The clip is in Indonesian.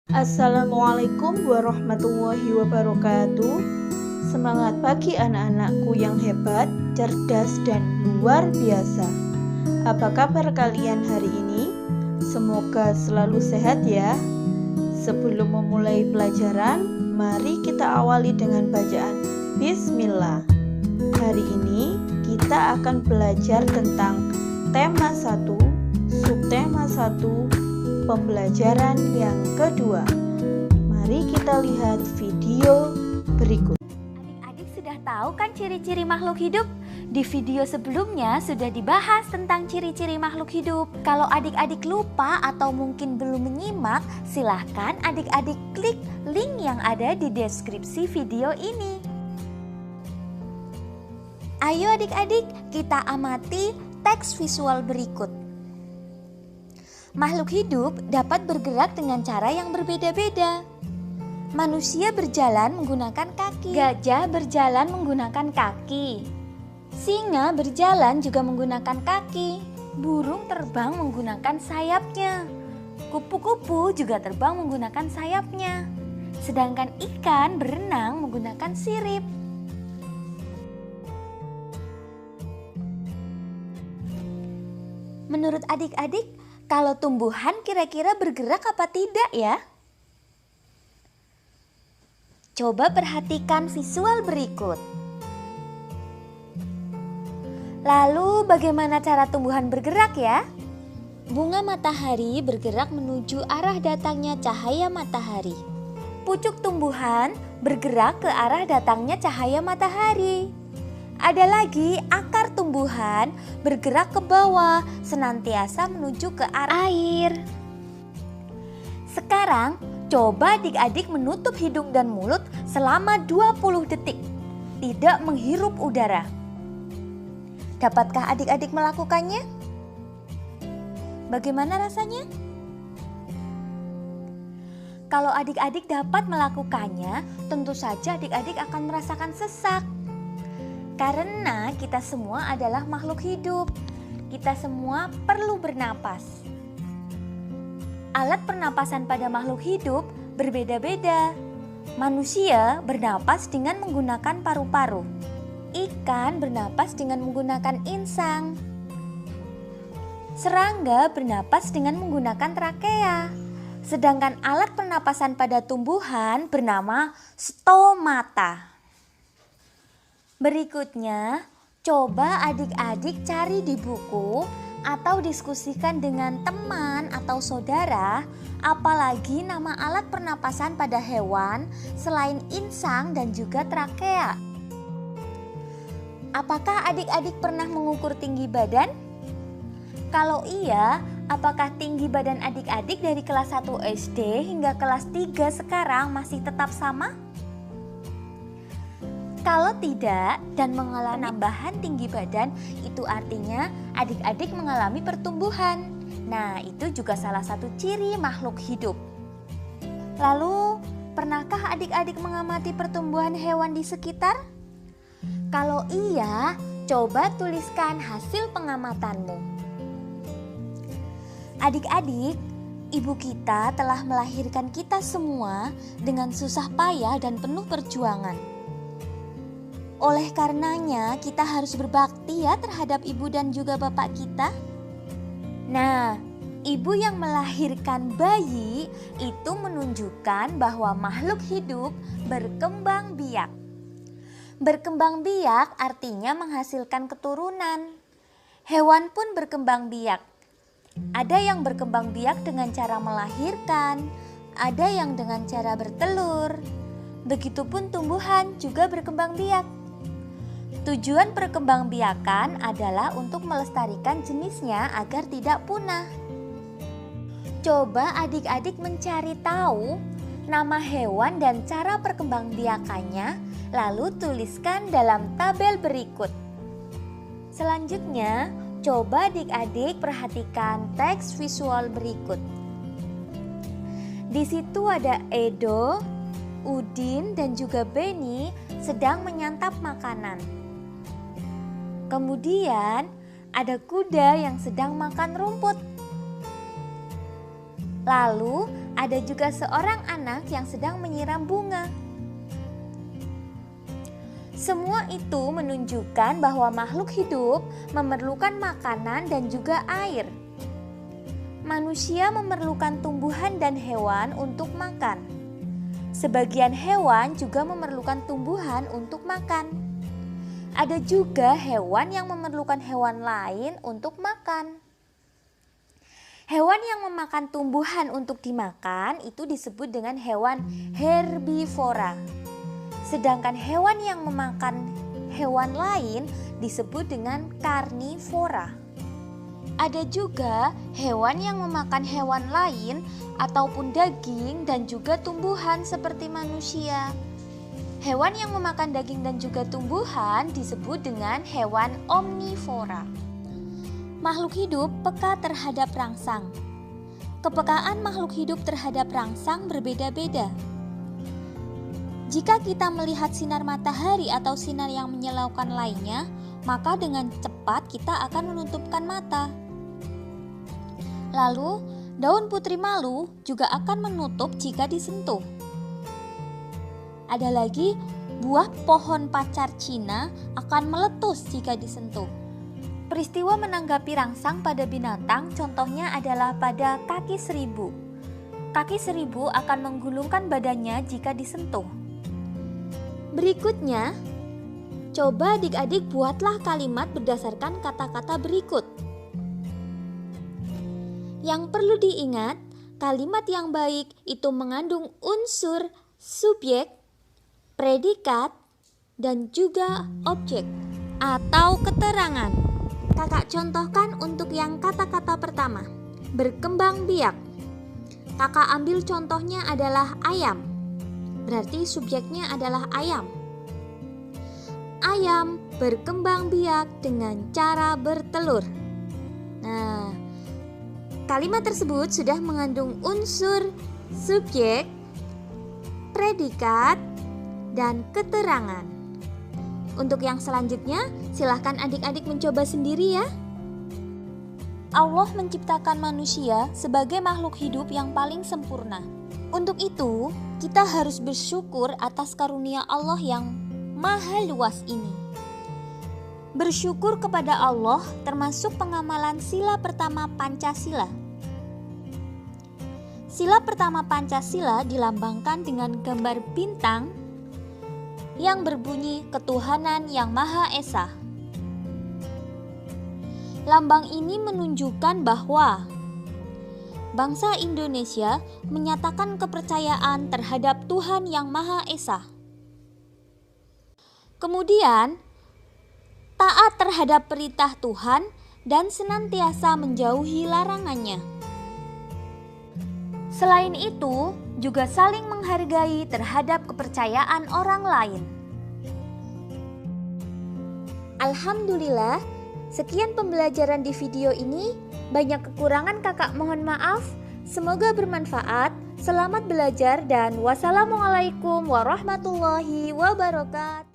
Assalamualaikum warahmatullahi wabarakatuh. Semangat pagi anak-anakku yang hebat, cerdas, dan luar biasa. Apa kabar kalian hari ini? Semoga selalu sehat ya. Sebelum memulai pelajaran, mari kita awali dengan bacaan Bismillah. Hari ini kita akan belajar tentang tema 1, subtema 1, pembelajaran yang kedua. Mari kita lihat video berikut. Adik-adik sudah tahu kan ciri-ciri makhluk hidup? Di video sebelumnya sudah dibahas tentang ciri-ciri makhluk hidup. Kalau adik-adik lupa atau mungkin belum menyimak, silahkan adik-adik klik link yang ada di deskripsi video ini. Ayo adik-adik, kita amati teks visual berikut. Makhluk hidup dapat bergerak dengan cara yang berbeda-beda. Manusia berjalan menggunakan kaki. Gajah berjalan menggunakan kaki. Singa berjalan juga menggunakan kaki. Burung terbang menggunakan sayapnya. Kupu-kupu juga terbang menggunakan sayapnya. Sedangkan ikan berenang menggunakan sirip. Menurut adik-adik, kalau tumbuhan kira-kira bergerak apa tidak ya? Coba perhatikan visual berikut. Lalu bagaimana cara tumbuhan bergerak ya? Bunga matahari bergerak menuju arah datangnya cahaya matahari. Pucuk tumbuhan bergerak ke arah datangnya cahaya matahari. Ada lagi akar tumbuhan bergerak ke bawah senantiasa menuju ke arah air. Sekarang coba adik-adik menutup hidung dan mulut selama 20 detik. Tidak menghirup udara. Dapatkah adik-adik melakukannya? Bagaimana rasanya? Kalau adik-adik dapat melakukannya, tentu saja adik-adik akan merasakan sesak. Karena kita semua adalah makhluk hidup, kita semua perlu bernapas. Alat pernapasan pada makhluk hidup berbeda-beda. Manusia bernapas dengan menggunakan paru-paru. Ikan bernapas dengan menggunakan insang. Serangga bernapas dengan menggunakan trakea. Sedangkan alat pernapasan pada tumbuhan bernama stomata. Berikutnya, coba adik-adik cari di buku atau diskusikan dengan teman atau saudara, apalagi nama alat pernapasan pada hewan selain insang dan juga trakea. Apakah adik-adik pernah mengukur tinggi badan? Kalau iya, apakah tinggi badan adik-adik dari kelas 1 SD hingga kelas 3 sekarang masih tetap sama? Kalau tidak dan mengalami penambahan tinggi badan, itu artinya adik-adik mengalami pertumbuhan. Nah, itu juga salah satu ciri makhluk hidup. Lalu, pernahkah adik-adik mengamati pertumbuhan hewan di sekitar? Kalau iya, coba tuliskan hasil pengamatanmu. Adik-adik, ibu kita telah melahirkan kita semua dengan susah payah dan penuh perjuangan. Oleh karenanya kita harus berbakti ya terhadap ibu dan juga bapak kita. Nah, ibu yang melahirkan bayi itu menunjukkan bahwa makhluk hidup berkembang biak. Berkembang biak artinya menghasilkan keturunan. Hewan pun berkembang biak. Ada yang berkembang biak dengan cara melahirkan, ada yang dengan cara bertelur. Begitupun tumbuhan juga berkembang biak. Tujuan perkembangbiakan adalah untuk melestarikan jenisnya agar tidak punah. Coba adik-adik mencari tahu nama hewan dan cara perkembangbiakannya, lalu tuliskan dalam tabel berikut. Selanjutnya, coba adik-adik perhatikan teks visual berikut. Di situ ada Edo, Udin, dan juga Beni sedang menyantap makanan. Kemudian ada kuda yang sedang makan rumput. Lalu ada juga seorang anak yang sedang menyiram bunga. Semua itu menunjukkan bahwa makhluk hidup memerlukan makanan dan juga air. Manusia memerlukan tumbuhan dan hewan untuk makan. Sebagian hewan juga memerlukan tumbuhan untuk makan. Ada juga hewan yang memerlukan hewan lain untuk makan. Hewan yang memakan tumbuhan untuk dimakan itu disebut dengan hewan herbivora. Sedangkan hewan yang memakan hewan lain disebut dengan karnivora. Ada juga hewan yang memakan hewan lain ataupun daging dan juga tumbuhan seperti manusia. Hewan yang memakan daging dan juga tumbuhan disebut dengan hewan omnivora. Makhluk hidup peka terhadap rangsang. Kepekaan makhluk hidup terhadap rangsang berbeda-beda. Jika kita melihat sinar matahari atau sinar yang menyilaukan lainnya, maka dengan cepat kita akan menutupkan mata. Lalu, daun putri malu juga akan menutup jika disentuh. Ada lagi, buah pohon pacar Cina akan meletus jika disentuh. Peristiwa menanggapi rangsang pada binatang contohnya adalah pada kaki seribu. Kaki seribu akan menggulungkan badannya jika disentuh. Berikutnya, coba adik-adik buatlah kalimat berdasarkan kata-kata berikut. Yang perlu diingat, kalimat yang baik itu mengandung unsur subjek, predikat, dan juga objek atau keterangan. Kakak contohkan untuk yang kata-kata pertama, berkembang biak. Kakak ambil contohnya adalah ayam. Berarti subjeknya adalah ayam. Ayam berkembang biak dengan cara bertelur. Nah, kalimat tersebut sudah mengandung unsur subjek, predikat, dan keterangan. Untuk yang selanjutnya, silahkan adik-adik mencoba sendiri ya. Allah menciptakan manusia sebagai makhluk hidup yang paling sempurna. Untuk itu, kita harus bersyukur atas karunia Allah yang maha luas ini. Bersyukur kepada Allah termasuk pengamalan sila pertama Pancasila. Sila pertama Pancasila dilambangkan dengan gambar bintang yang berbunyi ketuhanan yang Maha Esa. Lambang ini menunjukkan bahwa bangsa Indonesia menyatakan kepercayaan terhadap Tuhan yang Maha Esa. Kemudian, taat terhadap perintah Tuhan dan senantiasa menjauhi larangannya. Selain itu, juga saling menghargai terhadap kepercayaan orang lain. Alhamdulillah, sekian pembelajaran di video ini. Banyak kekurangan kakak mohon maaf. Semoga bermanfaat. Selamat belajar dan wassalamualaikum warahmatullahi wabarakatuh.